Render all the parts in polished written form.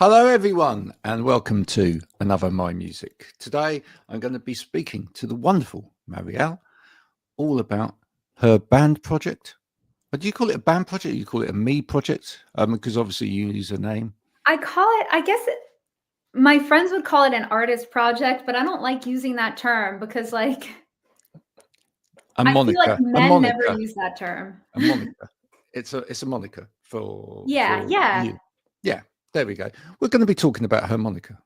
Hello, everyone, and welcome to another My Music. Today, I'm going to be speaking to the wonderful Mariel all about her band project. But do you call it a band project? Or you call it a me project? Because obviously you use a name. I call it, my friends would call it an artist project, but I don't like using that term because, like, A I feel like moniker. A men never moniker. use that term. A moniker. It's a moniker for Yeah. you. Yeah, there we go. We're going to be talking about her moniker.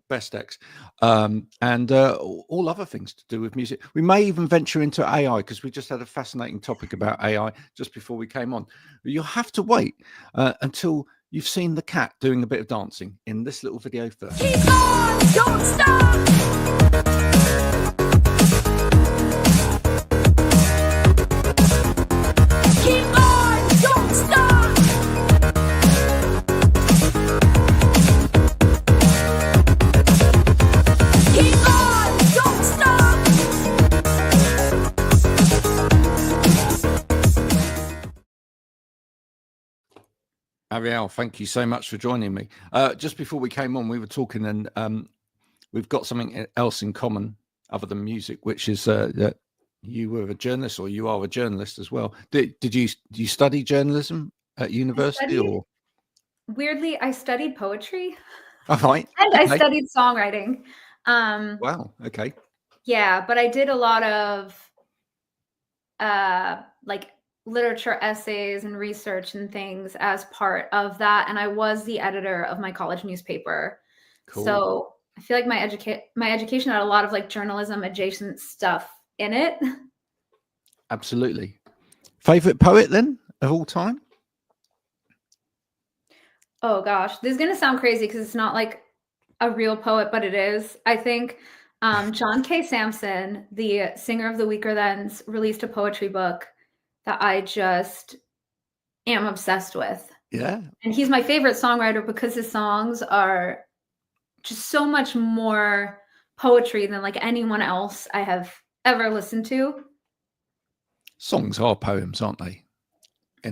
BestEx, and all other things to do with music. We may even venture into AI because we just had a fascinating topic about AI just before we came on. You'll have to wait until you've seen the cat doing a bit of dancing in this little video first. Keep on, don't stop. Keep on, don't stop. Keep on, don't stop. Ariel, thank you so much for joining me. Just before we came on, we were talking, and we've got something else in common other than music, which is that you were a journalist, or you are a journalist as well. Did you study journalism at university, or? Weirdly, I studied poetry. All right. And Okay. I studied songwriting. Wow. Okay. Yeah, but I did a lot of like literature essays and research and things as part of that. And I was the editor of my college newspaper. Cool. So I feel like my education had a lot of like journalism adjacent stuff in it. Absolutely. Favorite poet then of all time? Oh gosh, this is gonna sound crazy because it's not like a real poet, but it is. I think John K. Sampson, the singer of the Weaker Thans, released a poetry book that I just am obsessed with. Yeah. And he's my favorite songwriter because his songs are just so much more poetry than like anyone else I have ever listened to. Songs are poems, aren't they? I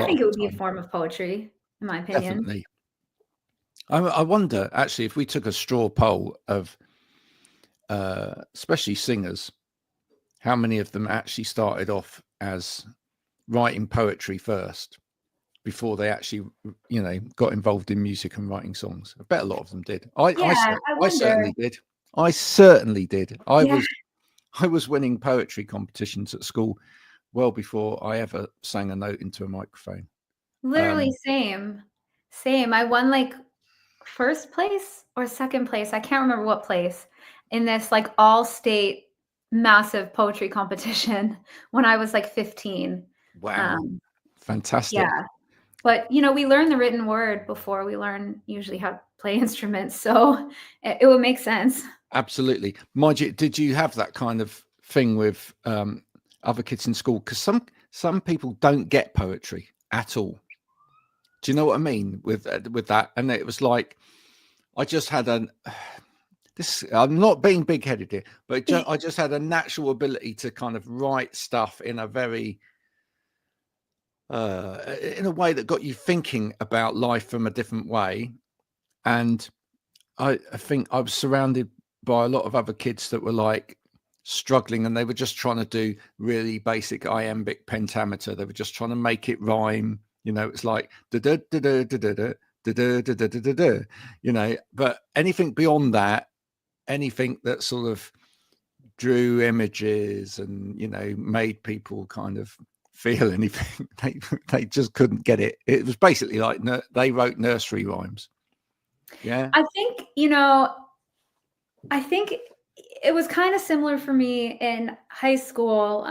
think it would be a form of poetry, in my opinion. Definitely. I wonder, actually, if we took a straw poll of especially singers, how many of them actually started off as writing poetry first before they actually, got involved in music and writing songs. I bet a lot of them did. I certainly did. I certainly did. I was winning poetry competitions at school well before I ever sang a note into a microphone. Literally same. I won like first place or second place. I can't remember what place in this like all state massive poetry competition when I was like 15. Wow. Fantastic. Yeah. But we learn the written word before we learn usually how to play instruments. So it would make sense. Absolutely. Mind you, did you have that kind of thing with other kids in school? Because some people don't get poetry at all. Do you know what I mean with that? And it was like, I just had I'm not being big-headed here, but I just had a natural ability to kind of write stuff in a very, in a way that got you thinking about life from a different way. And I think I was surrounded by a lot of other kids that were like struggling, and they were just trying to do really basic iambic pentameter. They were just trying to make it rhyme. It's like da da da da da da da da da da da. But anything beyond that, anything that sort of drew images and made people kind of feel anything, they just couldn't get it. It was basically like they wrote nursery rhymes. Yeah, I think it was kind of similar for me in high school.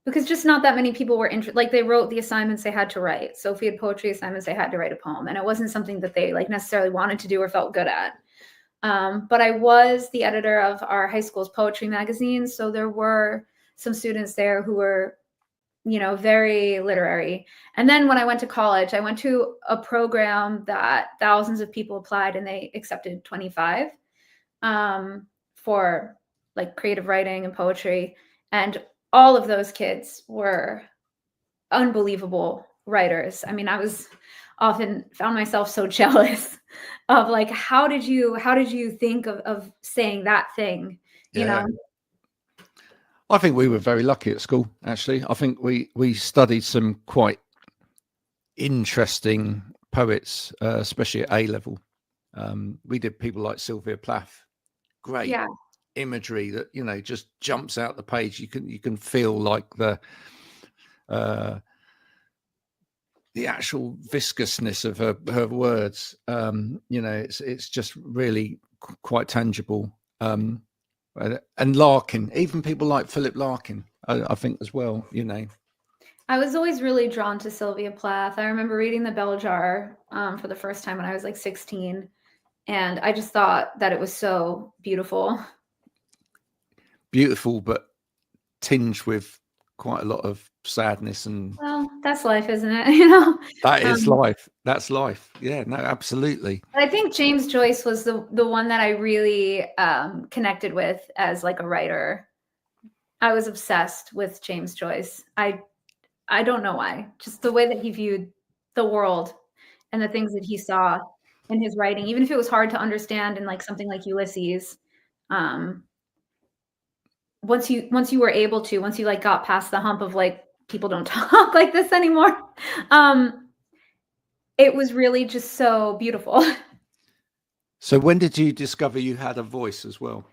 Because just not that many people were interested. Like they wrote the assignments they had to write. So if we had poetry assignments, they had to write a poem, and it wasn't something that they like necessarily wanted to do or felt good at. But I was the editor of our high school's poetry magazine, so there were some students there who were, very literary. And then when I went to college, I went to a program that thousands of people applied, and they accepted 25 for like creative writing and poetry, and all of those kids were unbelievable writers. I mean, I was often found myself so jealous of like, how did you think of saying that thing, you Yeah. know? I think we were very lucky at school, actually. I think we studied some quite interesting poets, especially at A level. We did people like Sylvia Plath. Great Yeah. imagery that, you know, just jumps out the page. You can feel like the actual viscousness of her words. You know, it's just really quite tangible. And Larkin, even people like Philip Larkin, I think as well, you know. I was always really drawn to Sylvia Plath. I remember reading The Bell Jar for the first time when I was like 16, and I just thought that it was so beautiful. Beautiful, but tinged with quite a lot of sadness, and Well, that's life, isn't it? You know? that is life. That's life. Yeah, no, absolutely. I think James Joyce was the one that I really connected with as like a writer. I was obsessed with James Joyce. I don't know why. Just the way that he viewed the world and the things that he saw in his writing, even if it was hard to understand in like something like Ulysses. Once you were able to, once you like got past the hump of like people don't talk like this anymore, it was really just so beautiful. So when did you discover you had a voice as well?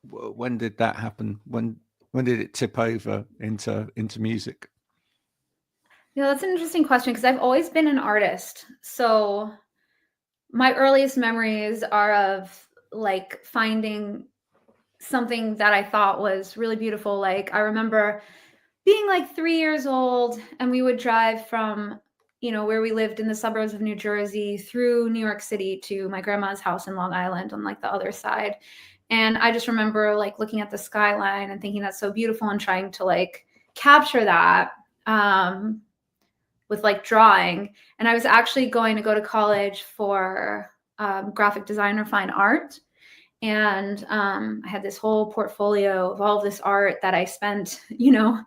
When did that happen? When did it tip over into music? Yeah, that's an interesting question because I've always been an artist. So my earliest memories are of like finding something that I thought was really beautiful. Like I remember being like 3 years old and we would drive from, you know, where we lived in the suburbs of New Jersey through New York City to my grandma's house in Long Island on like the other side. And I just remember like looking at the skyline and thinking that's so beautiful and trying to like capture that with like drawing. And I was actually going to go to college for graphic design or fine art. And I had this whole portfolio of all of this art that I spent, you know,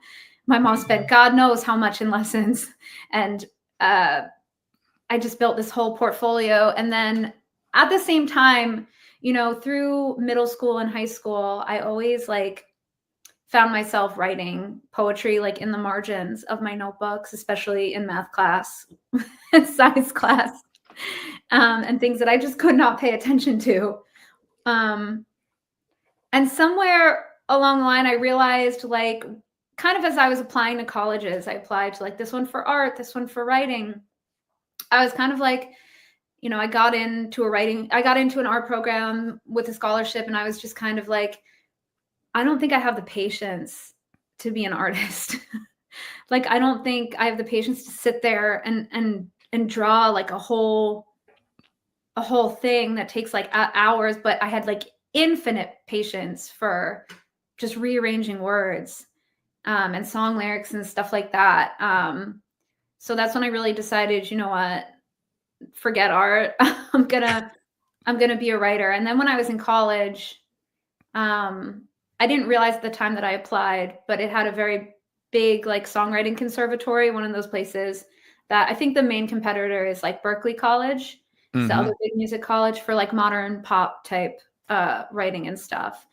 my mom spent God knows how much in lessons. And I just built this whole portfolio. And then at the same time, you know, through middle school and high school, I always like found myself writing poetry like in the margins of my notebooks, especially in math class and science class, and things that I just could not pay attention to. And somewhere along the line, I realized like kind of as I was applying to colleges, I applied to like this one for art, this one for writing. I was kind of like, you know, I got into an art program with a scholarship, and I was just kind of like, I don't think I have the patience to be an artist. Like, I don't think I have the patience to sit there and draw like a whole thing that takes like hours, but I had like infinite patience for just rearranging words and song lyrics and stuff like that. So that's when I really decided, you know what, forget art. I'm gonna be a writer. And then when I was in college, I didn't realize at the time that I applied, but it had a very big like songwriting conservatory, one of those places that I think the main competitor is like Berklee College. It's the other big music college for like modern pop type writing and stuff.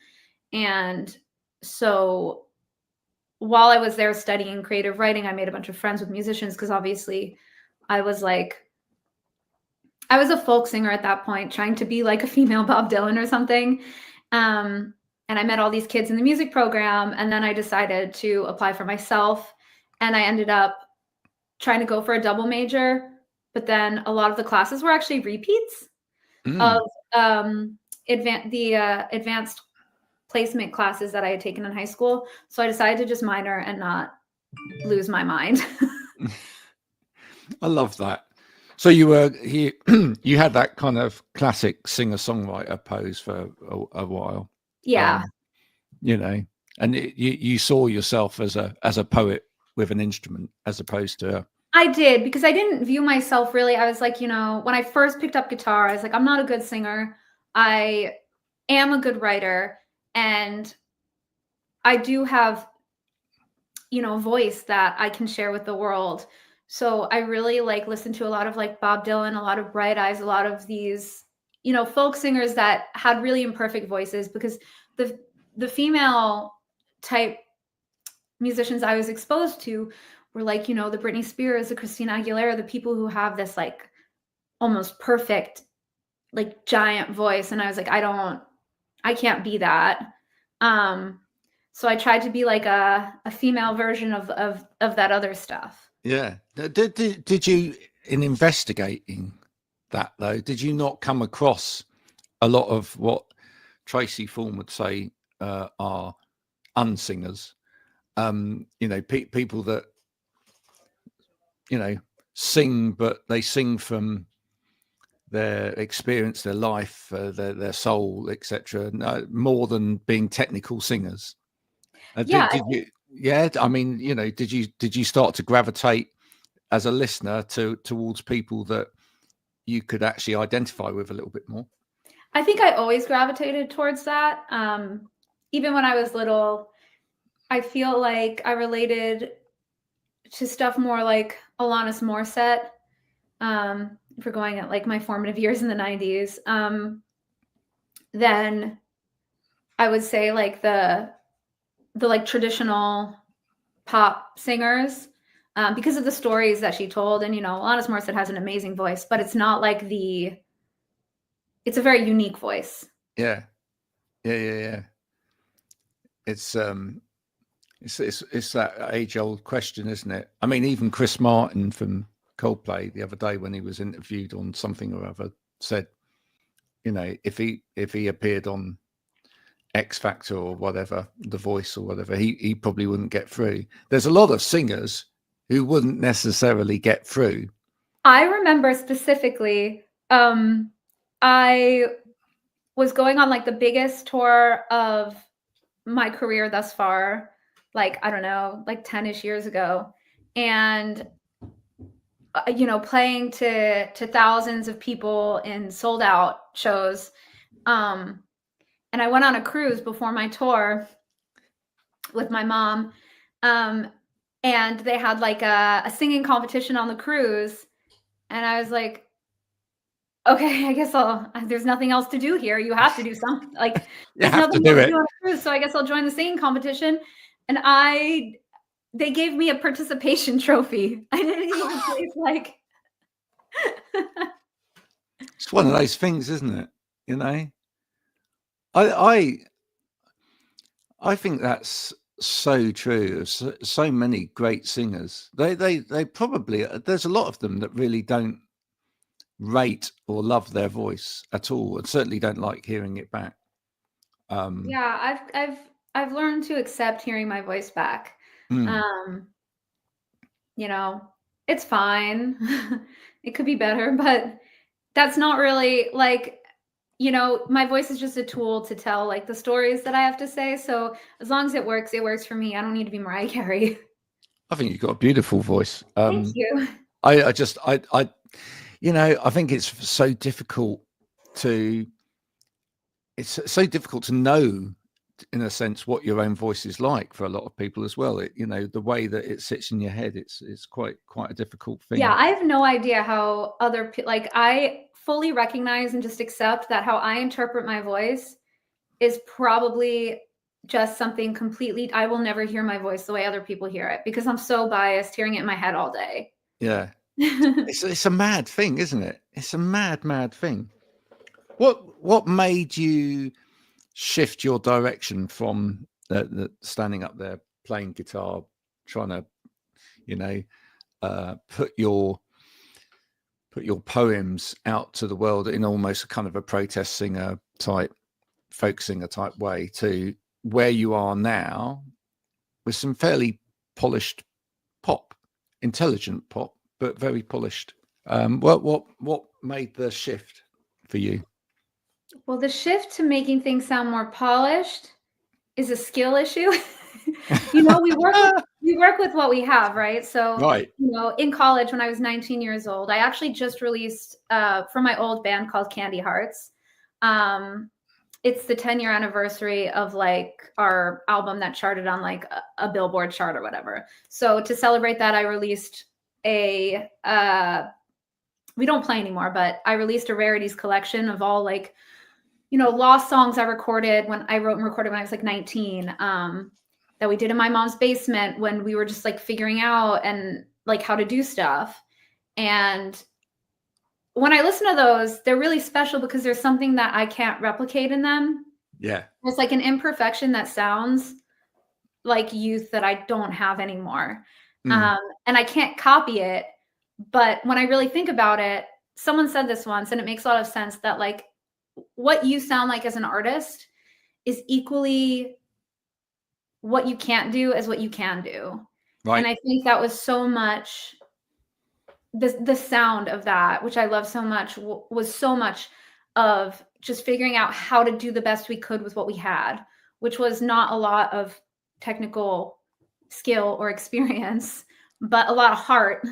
And so while I was there studying creative writing, I made a bunch of friends with musicians because obviously I was a folk singer at that point, trying to be like a female Bob Dylan or something. And I met all these kids in the music program, and then I decided to apply for myself, and I ended up trying to go for a double major, but then a lot of the classes were actually repeats of advanced placement classes that I had taken in high school. So I decided to just minor and not lose my mind. I love that. So you had that kind of classic singer-songwriter pose for a while. Yeah. You know, and you saw yourself as a poet with an instrument as opposed to. I did, because I didn't view myself really. I was like, you know, when I first picked up guitar, I was like, I'm not a good singer. I am a good writer, and I do have, you know, a voice that I can share with the world. So I really like listened to a lot of like Bob Dylan, a lot of Bright Eyes, a lot of these, you know, folk singers that had really imperfect voices, because the female type musicians I was exposed to were like, you know, the Britney Spears, the Christina Aguilera, the people who have this like almost perfect, like giant voice. And I was like, I can't be that. So I tried to be like a female version of that other stuff. Yeah. Did you, in investigating that though, did you not come across a lot of what Tracy Thorn would say are unsingers? You know, people that, you know, sing, but they sing from their experience, their life, their soul, etc., more than being technical singers. Yeah. Did you? Yeah, I mean, you know, did you start to gravitate as a listener towards people that you could actually identify with a little bit more? I think I always gravitated towards that. Even when I was little, I feel like I related to stuff more like Alanis Morissette. If we're going at like my formative years in the 90s, then I would say like the like traditional pop singers, because of the stories that she told. And, you know, Alanis Morissette has an amazing voice, but it's not like it's a very unique voice. Yeah. It's that age-old question, isn't it? I mean, even Chris Martin from Coldplay the other day, when he was interviewed on something or other, said, you know, if he appeared on X Factor or whatever, The Voice or whatever, he probably wouldn't get through. There's a lot of singers who wouldn't necessarily get through. I remember specifically, I was going on like the biggest tour of my career thus far, like, I don't know, like 10-ish years ago. And, you know, playing to thousands of people in sold out shows. And I went on a cruise before my tour with my mom. And they had like a singing competition on the cruise. And I was like, okay, I guess there's nothing else to do here. You have to do something. Like, there's nothing else to do on a cruise, so I guess I'll join the singing competition. And they gave me a participation trophy. I didn't even place like. It's one of those things, isn't it? You know, I think that's so true. So many great singers. They probably, there's a lot of them that really don't rate or love their voice at all, and certainly don't like hearing it back. Yeah, I've learned to accept hearing my voice back. You know, it's fine. It could be better, but that's not really like, you know, my voice is just a tool to tell like the stories that I have to say. So as long as it works for me. I don't need to be Mariah Carey. I think you've got a beautiful voice. Thank you. I you know, I think it's so difficult to know, in a sense, what your own voice is like for a lot of people as well. You know, the way that it sits in your head, it's quite a difficult thing. Yeah, I have no idea how other like I fully recognize and just accept that how I interpret my voice is probably just something completely. I will never hear my voice the way other people hear it, because I'm so biased hearing it in my head all day. Yeah. It's a mad thing, isn't it? It's a mad thing. What made you shift your direction from the standing up there playing guitar, trying to, you know, put your poems out to the world in almost a kind of a protest singer type, folk singer type way, to where you are now with some fairly polished pop, intelligent pop, but very polished. What made the shift for you? Well, the shift to making things sound more polished is a skill issue. You know, we work with what we have, right? So, right. You know, in college when I was 19 years old, I actually just released from my old band called Candy Hearts. It's the 10-year anniversary of like our album that charted on like a Billboard chart or whatever. So to celebrate that, I released we don't play anymore, but I released a rarities collection of all like, lost songs I recorded when I wrote and recorded when I was like 19, that we did in my mom's basement when we were just like figuring out and like how to do stuff. And when I listen to those, they're really special because there's something that I can't replicate in them. Yeah. It's like an imperfection that sounds like youth that I don't have anymore. And I can't copy it. But when I really think about it, someone said this once, and it makes a lot of sense, that like what you sound like as an artist is equally what you can't do as what you can do. Right. And I think that was so much, the sound of that, which I love so much, was so much of just figuring out how to do the best we could with what we had, which was not a lot of technical skill or experience, but a lot of heart.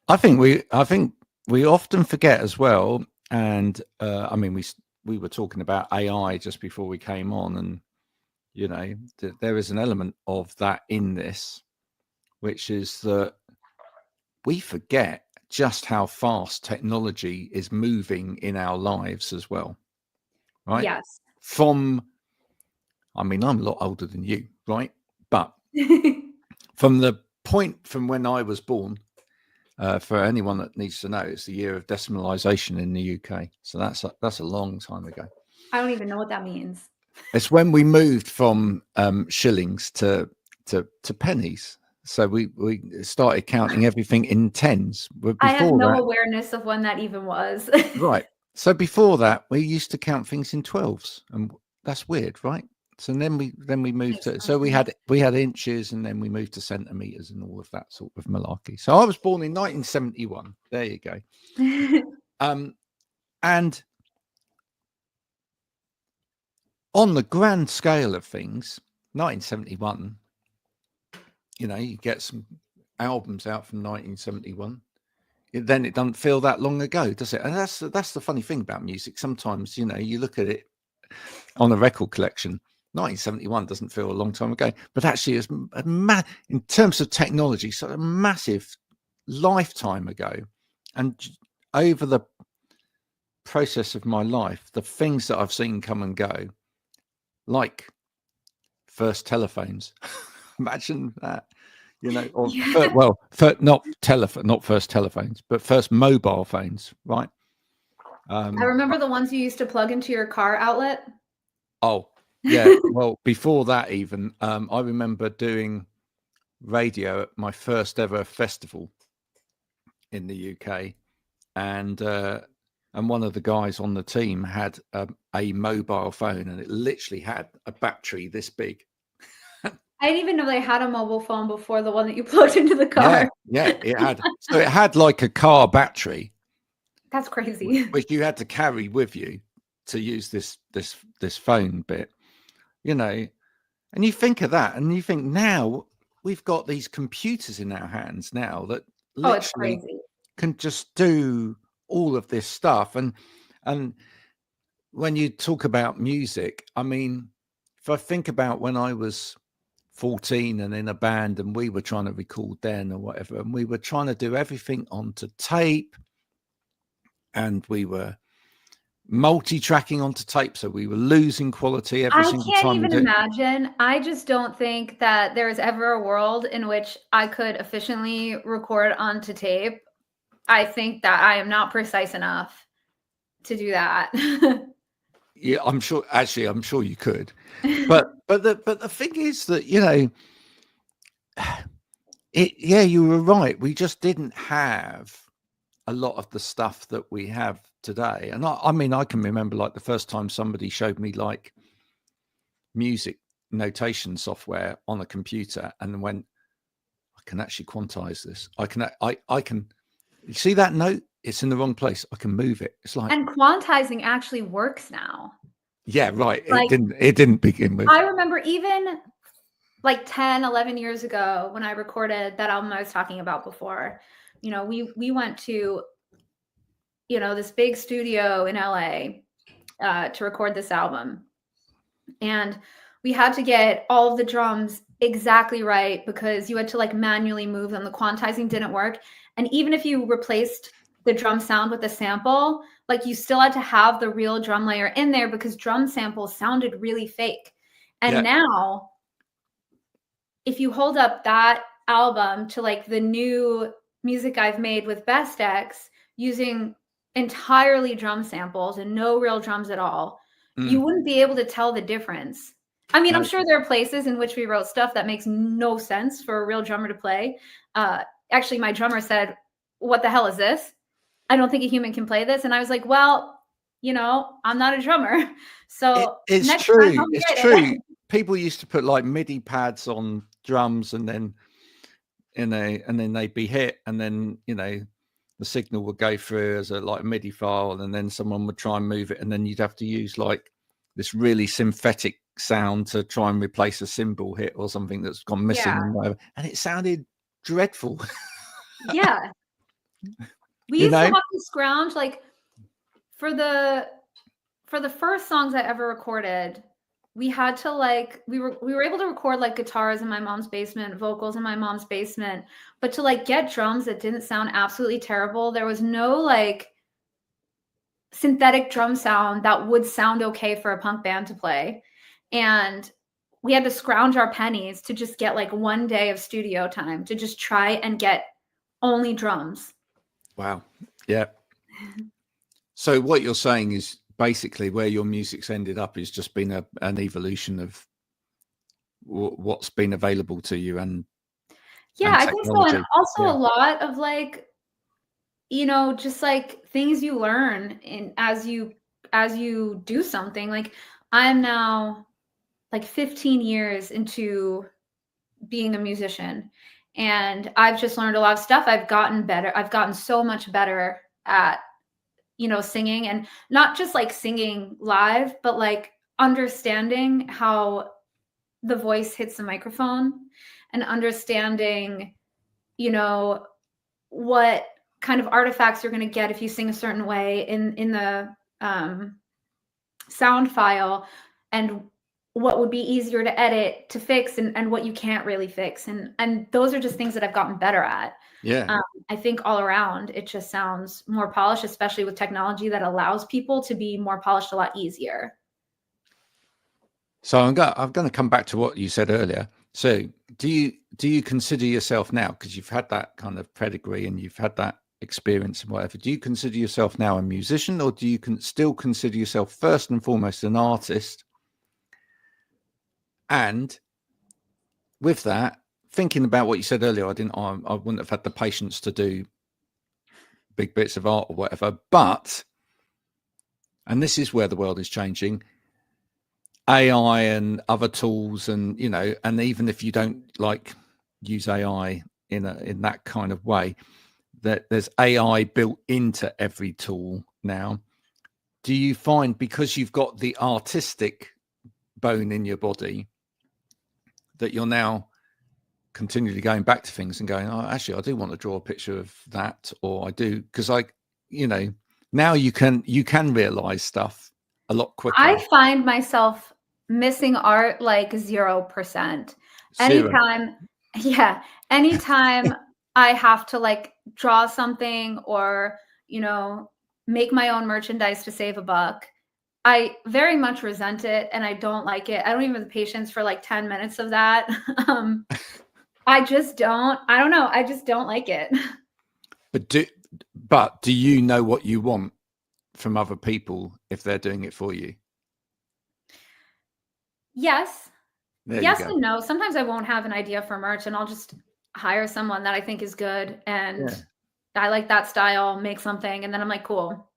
I think we often forget as well. And I mean, we were talking about AI just before we came on, and there is an element of that in this, which is that we forget just how fast technology is moving in our lives as well, right? Yes. I mean, I'm a lot older than you, right? But from the point from when I was born, for anyone that needs to know, it's the year of decimalisation in the UK. So that's a long time ago. I don't even know what that means. It's when we moved from shillings to pennies. So we started counting everything in tens. But I had no that, awareness of when that even was. Right. So before that, we used to count things in 12s, and that's weird, right? So then we moved to, so we had inches, and then we moved to centimeters and all of that sort of malarkey. So I was born in 1971. There you go. And on the grand scale of things, 1971, you get some albums out from 1971. Then it doesn't feel that long ago, does it? And that's the funny thing about music. Sometimes, you look at it on a record collection, 1971 doesn't feel a long time ago, but actually it's in terms of technology, so a massive lifetime ago. And over the process of my life, the things that I've seen come and go, like first telephones, imagine that, or not first telephones, but first mobile phones, right? I remember the ones you used to plug into your car outlet. Oh, yeah. Well, before that, even I remember doing radio at my first ever festival in the UK, and one of the guys on the team had a mobile phone, and it literally had a battery this big. I didn't even know they had a mobile phone before the one that you plugged into the car. Yeah, it had. So it had like a car battery. That's crazy. Which you had to carry with you to use this phone bit, and you think of that, and you think now we've got these computers in our hands now that literally can just do all of this stuff. And when you talk about music, I mean, if I think about when I was 14 and in a band, and we were trying to record then or whatever, and we were trying to do everything onto tape, and we were multi-tracking onto tape, so we were losing quality every single time. I can't even imagine. I just don't think that there's ever a world in which I could efficiently record onto tape. I think that I am not precise enough to do that. Yeah, I'm sure you could, but the thing is that you were right. We just didn't have a lot of the stuff that we have today. And I mean, I can remember like the first time somebody showed me like music notation software on a computer, and went, I can actually quantize this. I can, you see that note? It's in the wrong place. I can move it. It's like, and quantizing actually works now. Yeah, right. It didn't begin with. I remember even like 10, 11 years ago when I recorded that album I was talking about before, we went to, this big studio in LA to record this album. And we had to get all of the drums exactly right, because you had to like manually move them. The quantizing didn't work. And even if you replaced the drum sound with a sample, like you still had to have the real drum layer in there because drum samples sounded really fake. And Yeah. now, if you hold up that album to like the new music I've made with BestEx using entirely drum samples and no real drums at all, you wouldn't be able to tell the difference. I mean, I'm sure there are places in which we wrote stuff that makes no sense for a real drummer to play. Actually, my drummer said, "What the hell is this? I don't think a human can play this." And I was like, "Well, you know, I'm not a drummer." So it's next true. time I'll It's get true. it. People used to put like MIDI pads on drums, and then they'd be hit, and then the signal would go through as a like a MIDI file, and then someone would try and move it, and then you'd have to use like this really synthetic sound to try and replace a cymbal hit or something that's gone missing, Yeah. and whatever. And it sounded dreadful. Yeah. We You used to know? have to scrounge like for the first songs I ever recorded, we had to like we were able to record like guitars in my mom's basement, vocals in my mom's basement, but to like get drums that didn't sound absolutely terrible, there was no like synthetic drum sound that would sound okay for a punk band to play. And we had to scrounge our pennies to just get like one day of studio time to just try and get only drums. Wow. Yeah. So what you're saying is basically where your music's ended up is just been an evolution of what's been available to you, and I think so. And also Yeah. a lot of like, just like things you learn as you do something. Like I'm now like 15 years into being a musician, and I've just learned a lot of stuff. I've gotten better. I've gotten so much better at singing, and not just like singing live, but like understanding how the voice hits the microphone, and understanding, what kind of artifacts you're going to get if you sing a certain way in the sound file, and what would be easier to edit, to fix, and what you can't really fix. And those are just things that I've gotten better at. Yeah. I think all around it just sounds more polished, especially with technology that allows people to be more polished a lot easier. So I'm going to come back to what you said earlier. So do you consider yourself now, because you've had that kind of pedigree and you've had that experience and whatever, do you consider yourself now a musician, or do you still consider yourself first and foremost an artist? And with that, thinking about what you said earlier, I wouldn't have had the patience to do big bits of art or whatever, but, and this is where the world is changing, AI and other tools, and and even if you don't like use AI in that kind of way, that there's AI built into every tool now. Do you find, because you've got the artistic bone in your body, that you're now continually going back to things and going, oh, actually, I do want to draw a picture of that, or I do, because now you can realize stuff a lot quicker. I find myself missing art like 0%. Anytime I have to like draw something or, make my own merchandise to save a buck, I very much resent it and I don't like it. I don't even have the patience for like 10 minutes of that. I don't know. I just don't like it. But do you know what you want from other people if they're doing it for you? Yes. There yes and no. Sometimes I won't have an idea for merch and I'll just hire someone that I think is good and I like that style, make something, and then I'm like, cool.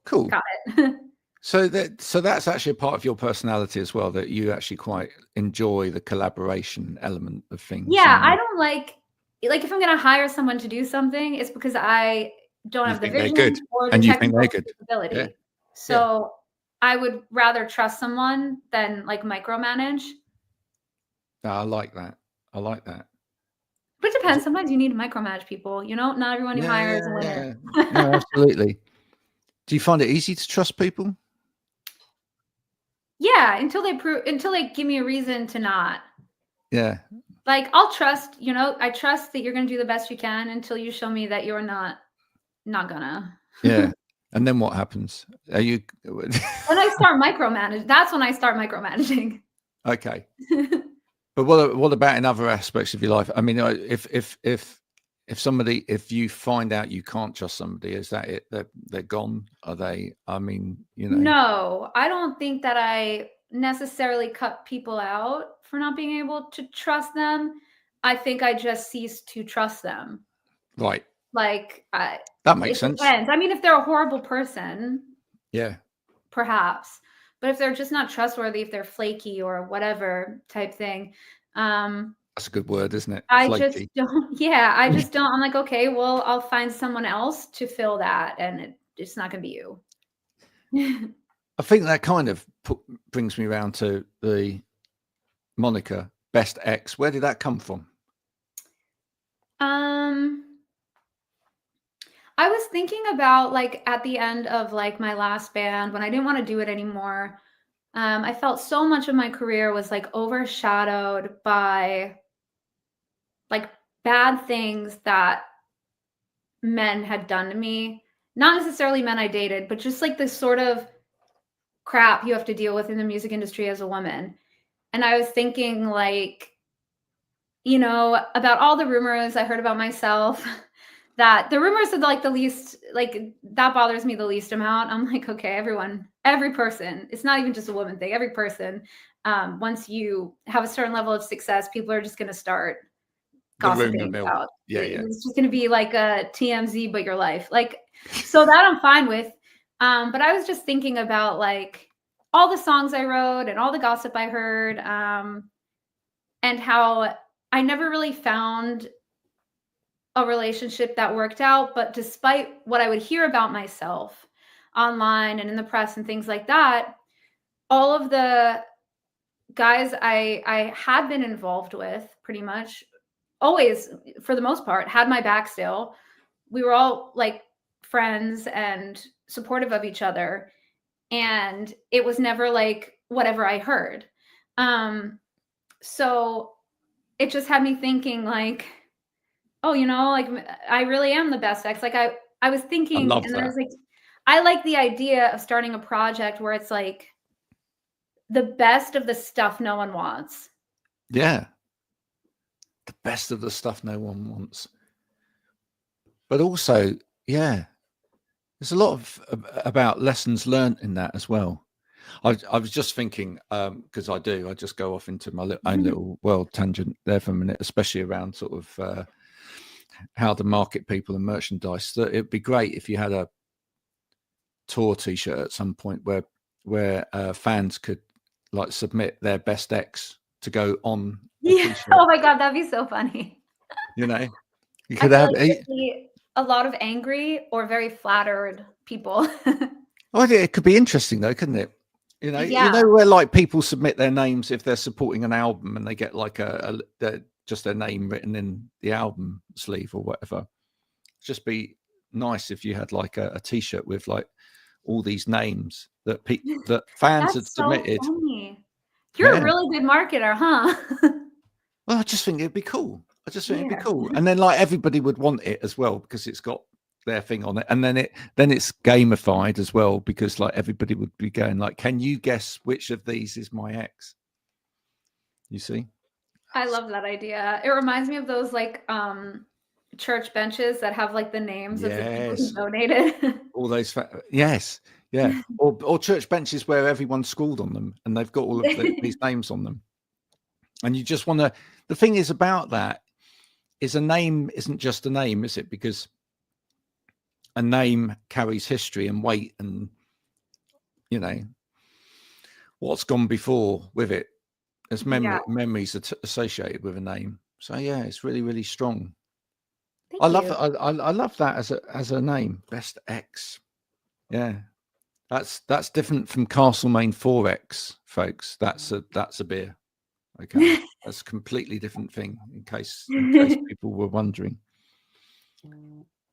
Got it. So that's actually a part of your personality as well, that you actually quite enjoy the collaboration element of things. Yeah, I don't like if I'm going to hire someone to do something, it's because I don't have the vision or the technical capability. Yeah. So I would rather trust someone than like micromanage. I like that. But it depends. Sometimes you need to micromanage people. Not everyone you hire is a winner. No, absolutely. Do you find it easy to trust people? Yeah, until they give me a reason to not. Yeah. Like, I'll trust, I trust that you're going to do the best you can until you show me that you're not gonna. Yeah. And then what happens? Are you When I start micromanaging, that's when I start micromanaging. okay? But what about in other aspects of your life? I mean, if you find out you can't trust somebody, is that it? They're gone? Are they? I mean, No, I don't think that I necessarily cut people out for not being able to trust them. I think I just ceased to trust them. Right. Like, That makes it sense. depends. I mean, if they're a horrible person, Yeah. perhaps. But if they're just not trustworthy, if they're flaky or whatever type thing, That's a good word, isn't it? I just Flaky. don't. Yeah, I just don't. I'm like, okay, well, I'll find someone else to fill that, and it's not gonna be you. I think that kind of brings me around to the moniker BestEx. Where did that come from? I was thinking about, like, at the end of, like, my last band, when I didn't want to do it anymore, I felt so much of my career was, like, overshadowed by, like, bad things that men had done to me. Not necessarily men I dated, but just, like, this sort of crap you have to deal with in the music industry as a woman. And I was thinking, like, about all the rumors I heard about myself, that the rumors are like the least, like, that bothers me the least amount. I'm like, okay, every person, it's not even just a woman thing, every person, once you have a certain level of success, people are just going to start The rumor gossiping mill. about. Yeah. It's just going to be like a TMZ, but your life. Like, so that I'm fine with. But I was just thinking about, like, all the songs I wrote and all the gossip I heard, and how I never really found a relationship that worked out. But despite what I would hear about myself online and in the press and things like that, all of the guys I had been involved with, pretty much always, for the most part, had my back still. We were all, like, friends and supportive of each other. And it was never like whatever I heard. So it just had me thinking, like, oh, like, I really am the best ex. Like, I was thinking, love and then I that. was like, I like the idea of starting a project where it's like the best of the stuff no one wants. Yeah. The best of the stuff no one wants. But also, yeah, there's a lot of about lessons learned in that as well. I was just thinking, because I just go off into my own little world tangent there for a minute, especially around sort of how to market people and merchandise. That it'd be great if you had a tour T-shirt at some point where fans could, like, submit their best ex to go on. Yeah. Oh my God, that'd be so funny. You I could feel have like there'd be a lot of angry or very flattered people. Oh, it could be interesting though, couldn't it? Yeah. Where, like, people submit their names if they're supporting an album and they get like just their name written in the album sleeve or whatever. Just be nice if you had like a T-shirt with, like, all these names that fans had That's so submitted. funny. You're a really good marketer, huh? Well, I just think it'd be cool. It'd be Yeah. cool, and then, like, everybody would want it as well because it's got their thing on it, and then it's gamified as well because, like, everybody would be going like, can you guess which of these is my ex? You see? I love that idea. It reminds me of those, like, church benches that have, like, the names of the people who Yes. donated. All those yes, yeah, or church benches where everyone schooled on them and they've got all of these names on them, and you just want to. The thing is about that is a name isn't just a name, is it? Because a name carries history and weight and, what's gone before with it. There's memories associated with a name. So yeah, it's really, really strong. Thank I love you. that. I love that as a name, BestEx. Yeah, that's different from Castlemaine 4X, folks. That's a beer. Okay, that's a completely different thing. In case people were wondering,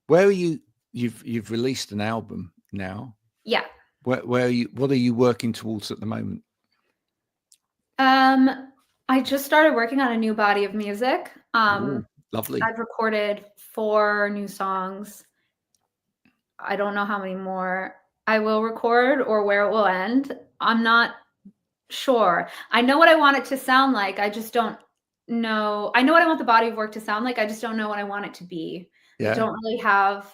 where are you? You've released an album now. Yeah. Where are you? What are you working towards at the moment? I just started working on a new body of music. Ooh, lovely. I've recorded 4 new songs. I don't know how many more I will record or where it will end. I'm not sure. I know what I want it to sound like. I just don't know. I know what I want the body of work to sound like. I just don't know what I want it to be. I Yeah. don't really have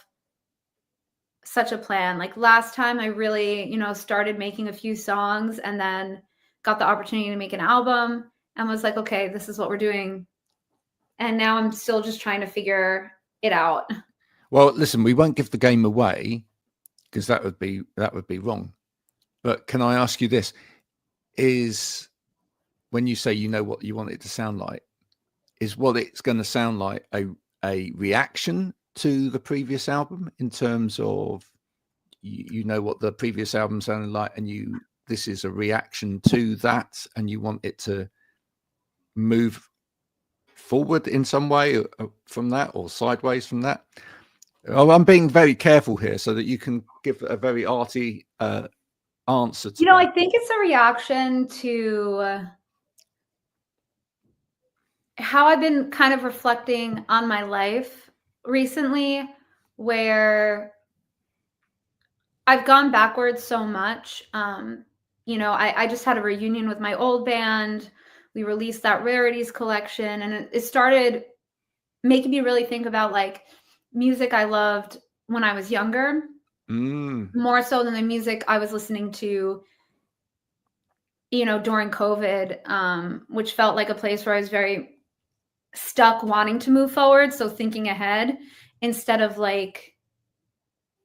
such a plan. Like last time I really, started making a few songs and then got the opportunity to make an album and was like, okay, this is what we're doing. And now I'm still just trying to figure it out. Well, listen, we won't give the game away because that would be wrong. But can I ask you this? Is when you say you know what you want it to sound like, is what it's going to sound like a reaction to the previous album in terms of you know what the previous album sounded like and this is a reaction to that and you want it to move forward in some way from that or sideways from that? Oh, I'm being very careful here so that you can give a very arty answer to that. I think it's a reaction to how I've been kind of reflecting on my life recently, where I've gone backwards so much. I just had a reunion with my old band. We released that Rarities collection, and it started making me really think about like music I loved when I was younger, more so than the music I was listening to, during COVID, which felt like a place where I was very stuck wanting to move forward. So thinking ahead instead of like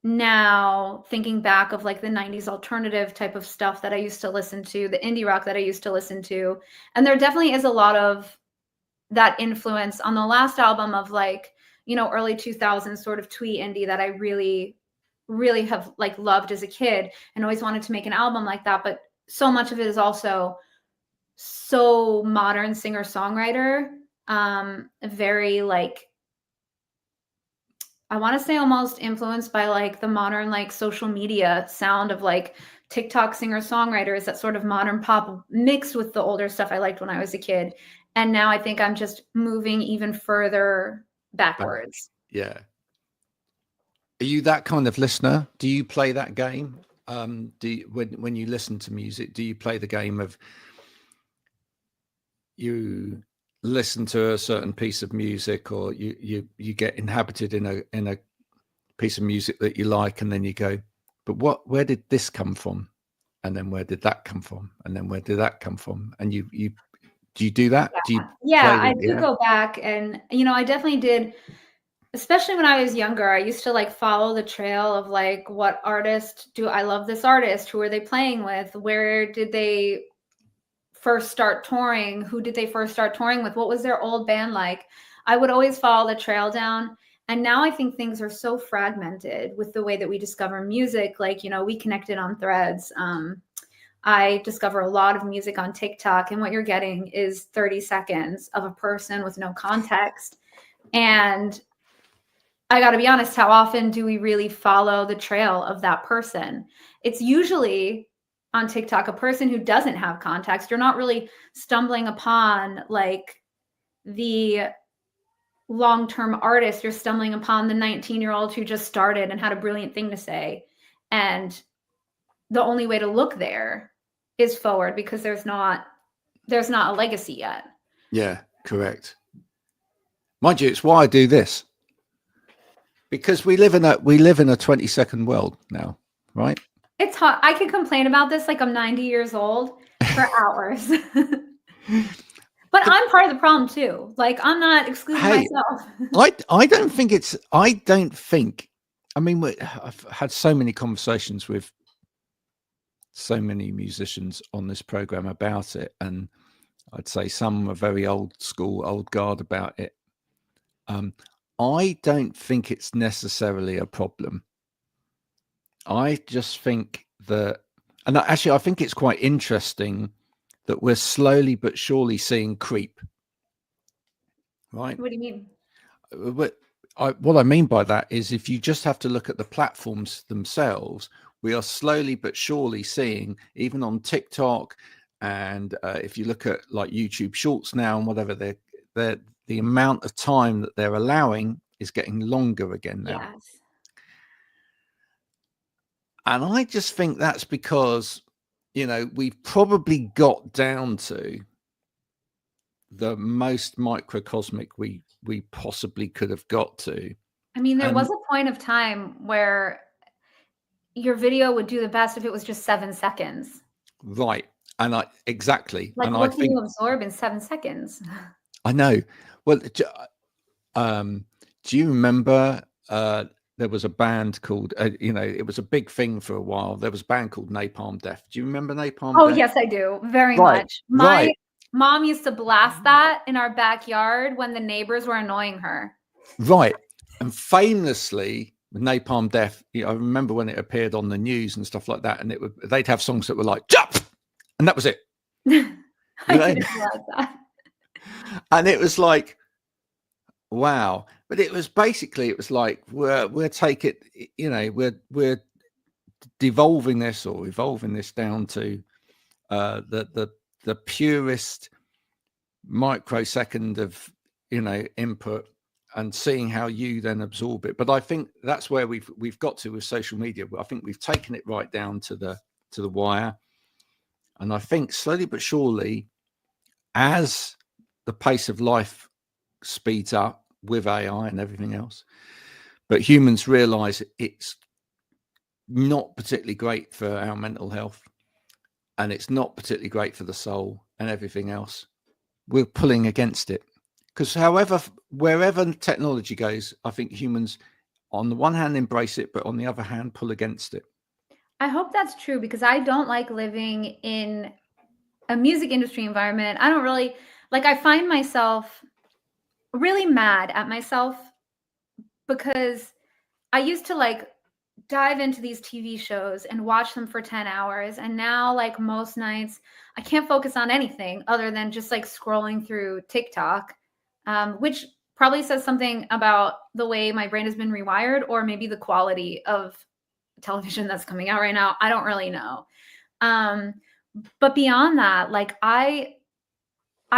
now thinking back of like the 90s alternative type of stuff that I used to listen to, the indie rock that I used to listen to. And there definitely is a lot of that influence on the last album of like, early 2000s sort of twee indie that I really, really have like loved as a kid and always wanted to make an album like that. But so much of it is also so modern singer-songwriter, very like, I want to say almost influenced by like the modern like social media sound of like TikTok singer-songwriters, that sort of modern pop mixed with the older stuff I liked when I was a kid. And now I think I'm just moving even further backwards. Yeah. Are you that kind of listener? Do you play that game? When you listen to music, do you play the game of you listen to a certain piece of music, or you get inhabited in a piece of music that you like, and then you go, but where did this come from? And then where did that come from? And then where did that come from? And do you do that? Yeah, I do go back, and I definitely did. Especially when I was younger, I used to like follow the trail of like, what artist do I love this artist? Who are they playing with? Where did they first start touring? Who did they first start touring with? What was their old band like? I would always follow the trail down. And now I think things are so fragmented with the way that we discover music. Like, we connected on Threads. I discover a lot of music on TikTok, and what you're getting is 30 seconds of a person with no context. And I got to be honest, how often do we really follow the trail of that person? It's usually on TikTok a person who doesn't have context. You're not really stumbling upon like the long-term artist. You're stumbling upon the 19-year-old who just started and had a brilliant thing to say. And the only way to look there is forward, because there's not a legacy yet. Yeah, correct. Mind you, it's why I do this. Because we live in a 20-second world now, right? It's hot. I could complain about this like I'm 90 years old for hours. But I'm part of the problem too. Like, I'm not excluding myself. I don't think. I mean, I've had so many conversations with so many musicians on this program about it, and I'd say some are very old school, old guard about it. I don't think it's necessarily a problem. I just think that, and actually, I think it's quite interesting that we're slowly but surely seeing creep. Right? What do you mean? What I mean by that is, if you just have to look at the platforms themselves, we are slowly but surely seeing, even on TikTok And if you look at like YouTube Shorts now and whatever, the amount of time that they're allowing is getting longer again now. Yes. And I just think that's because, you know, we've probably got down to the most microcosmic we possibly could have got to. I mean, there And- was a point of time where your video would do the best if it was just 7 seconds. Right. And exactly. Like, and what I can think you absorb in 7 seconds? I know. Well, do you remember there was a band called, you know, it was a big thing for a while. There was a band called Napalm Death. Do you remember Napalm Oh, Death? yes, I do. Very Right, much. My right. mom used to blast that in our backyard when the neighbors were annoying her. Right. And famously, with Napalm Death, you know, I remember when it appeared on the news and stuff like that, and they'd have songs that were like, jump! And that was it. I know? didn't realize that. And it was like, wow. But it was basically, it was like, we're taking, you know, we're devolving this or evolving this down to the purest microsecond of, you know, input, and seeing how you then absorb it. But I think that's where we've got to with social media. I think we've taken it right down to the wire. And I think slowly but surely, as the pace of life speeds up with AI and everything else, but humans realize it's not particularly great for our mental health, and it's not particularly great for the soul and everything else, we're pulling against it. Because wherever technology goes, I think humans, on the one hand, embrace it, but on the other hand, pull against it. I hope that's true, because I don't like living in a music industry environment. I don't really, like, I find myself really mad at myself because I used to like dive into these TV shows and watch them for 10 hours. And now, like, most nights, I can't focus on anything other than just like scrolling through TikTok, which probably says something about the way my brain has been rewired, or maybe the quality of television that's coming out right now. I don't really know. But beyond that, like, I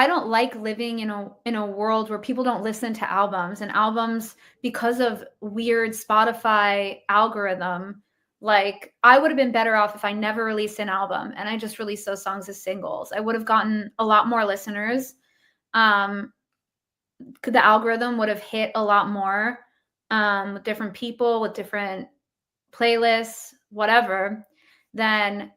don't like living in a world where people don't listen to albums, and albums, because of weird Spotify algorithm. Like, I would have been better off if I never released an album and I just released those songs as singles. I would have gotten a lot more listeners. The algorithm would have hit a lot more with different people, with different playlists, whatever, than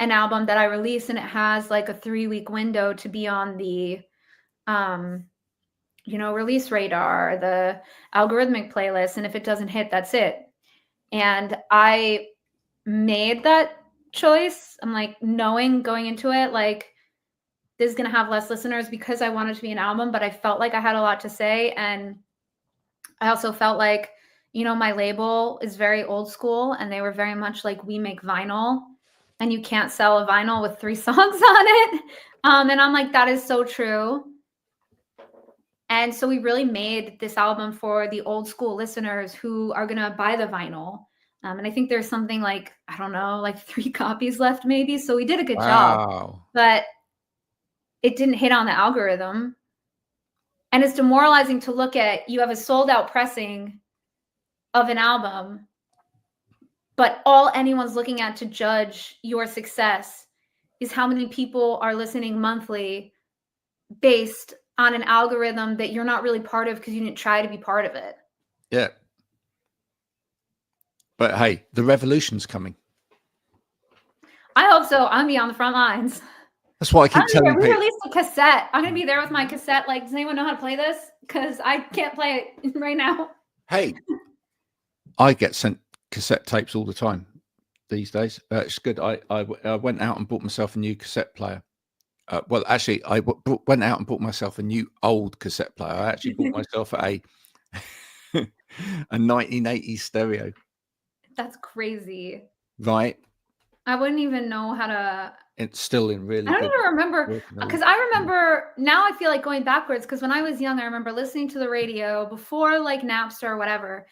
an album that I release and it has like a 3-week window to be on the, you know, release radar, the algorithmic playlist. And if it doesn't hit, that's it. And I made that choice. I'm like, knowing going into it, like, this is going to have less listeners because I wanted to be an album, but I felt like I had a lot to say. And I also felt like, you know, my label is very old school, and they were very much like, we make vinyl, and you can't sell a vinyl with 3 songs on it. And I'm like, that is so true. And so we really made this album for the old school listeners who are going to buy the vinyl. And I think there's something like, I don't know, like 3 copies left maybe. So we did a good job, but it didn't hit on the algorithm. And it's demoralizing to look at, you have a sold out pressing of an album, but all anyone's looking at to judge your success is how many people are listening monthly based on an algorithm that you're not really part of because you didn't try to be part of it. Yeah. But hey, the revolution's coming. I hope so. I'm gonna be on the front lines. That's why I keep telling we people. released a cassette. I'm gonna be there with my cassette. Like, does anyone know how to play this? Because I can't play it right now. Hey, I get sent cassette tapes all the time these days. It's good. I went out and bought myself a new cassette player. Well, actually, I went out and bought myself a new old cassette player. I actually bought myself a 1980s stereo. That's crazy. Right. I wouldn't even know how to. It's still in really. I don't even remember, because I remember now. I feel like going backwards, because when I was young, I remember listening to the radio before like Napster or whatever,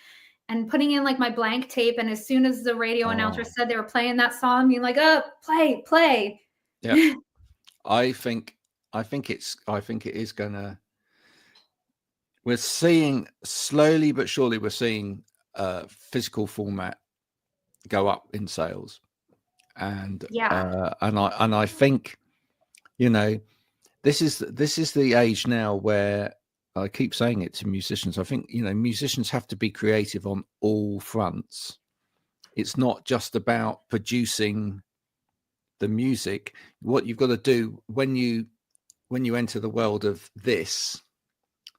and putting in like my blank tape. And as soon as the radio announcer said they were playing that song, being like, "Oh, play." Yeah. I think it is gonna. We're seeing slowly but surely. We're seeing physical format go up in sales, and Yeah. I think, you know, this is the age now where I keep saying it to musicians. I think, you know, musicians have to be creative on all fronts. It's not just about producing the music. What you've got to do when you enter the world of this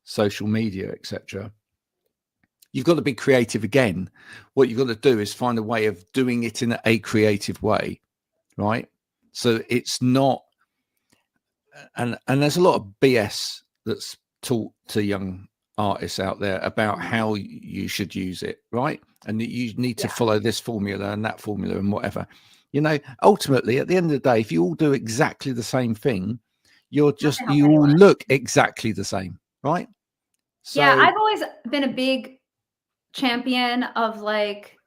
social media, etc., you've got to be creative again. What you've got to do is find a way of doing it in a creative way, right? So it's not, and there's a lot of BS that's taught to young artists out there about how you should use it, right? And that you need to follow this formula and that formula and whatever. You know, ultimately, at the end of the day, if you all do exactly the same thing, you all look exactly the same, right? So, yeah, I've always been a big champion of like,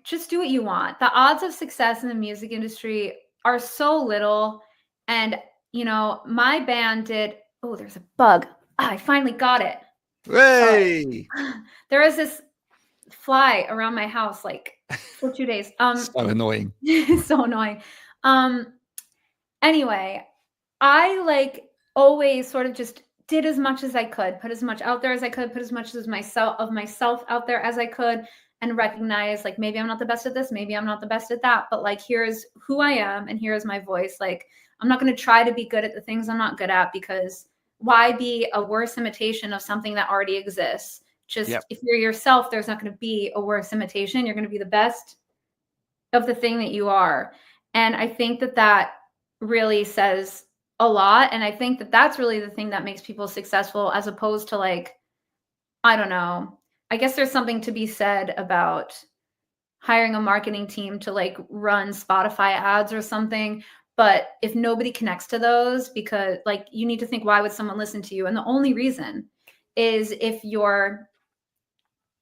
just do what you want. The odds of success in the music industry are so little. And, you know, my band did, oh, there's a bug. I finally got it. hey, there was this fly around my house like for 2 days. so annoying. So annoying. Anyway, I like always sort of just did as much as I could, put as much out there as I could, put as much as myself out there as I could, and recognize like maybe I'm not the best at this, maybe I'm not the best at that, but like here's who I am and here's my voice. Like I'm not going to try to be good at the things I'm not good at, because why be a worse imitation of something that already exists? Just if you're yourself, there's not going to be a worse imitation. You're going to be the best of the thing that you are. And I think that really says a lot. And I think that that's really the thing that makes people successful, as opposed to like, I don't know. I guess there's something to be said about hiring a marketing team to like run Spotify ads or something. But if nobody connects to those, because like you need to think, why would someone listen to you? And the only reason is if you're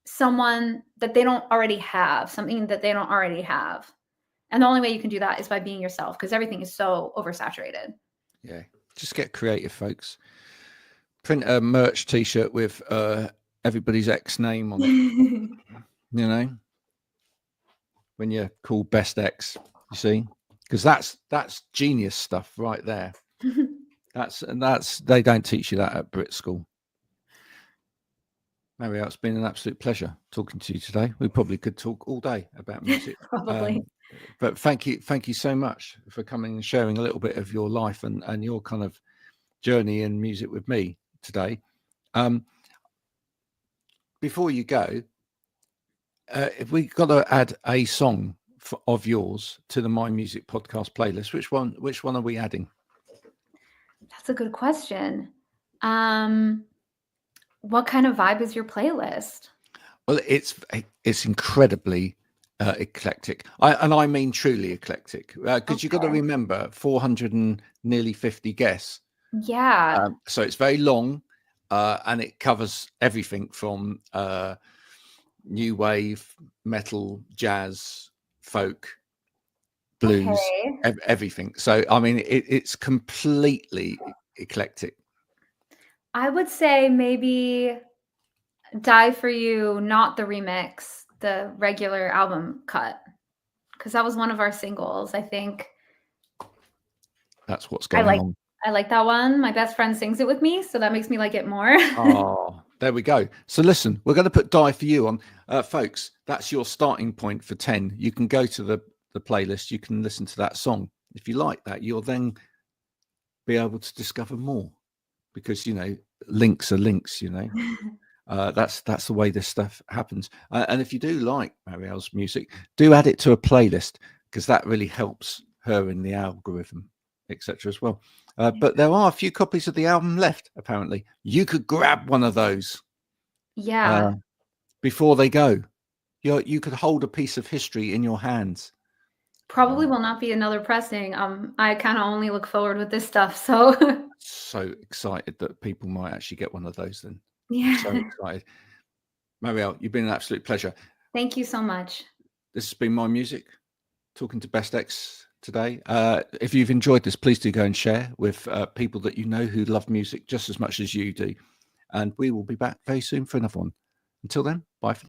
someone that they don't already have, something that they don't already have. And the only way you can do that is by being yourself, because everything is so oversaturated. Yeah. Just get creative, folks. Print a merch t-shirt with everybody's ex name on it. You know, when you're called BestEx, you see, because that's genius stuff right there. That's they don't teach you that at Brit School. Mariel, it's been an absolute pleasure talking to you today. We probably could talk all day about music. Probably. But thank you so much for coming and sharing a little bit of your life and your kind of journey in music with me today. Before you go, if we got to add a song of yours to the My Music podcast playlist, which one are we adding? That's a good question. What kind of vibe is your playlist? Well, it's incredibly eclectic. I mean truly eclectic, because you've got to remember 450 guests. Yeah. So it's very long, and it covers everything from new wave, metal, jazz, folk, blues, everything. So I mean, it's completely eclectic. I would say maybe Die For You, not the remix, the regular album cut, because that was one of our singles, I think. That's what's going on. I like that one. My best friend sings it with me, so that makes me like it more. Oh, there we go. So listen, we're going to put Die For You on. Folks, that's your starting point for 10. You can go to the playlist. You can listen to that song. If you like that, you'll then be able to discover more, because, you know, links are links, you know. That's the way this stuff happens. And if you do like Mariel's music, do add it to a playlist, because that really helps her in the algorithm, etc. as well. But there are a few copies of the album left, apparently. You could grab one of those. Yeah. Before they go. You could hold a piece of history in your hands. Probably will not be another pressing. I kind of only look forward with this stuff. So so excited that people might actually get one of those then. Yeah. So excited. Mariel, you've been an absolute pleasure. Thank you so much. This has been My Music, talking to BestEx today. If you've enjoyed this, please do go and share with people that you know who love music just as much as you do. And we will be back very soon for another one. Until then, bye for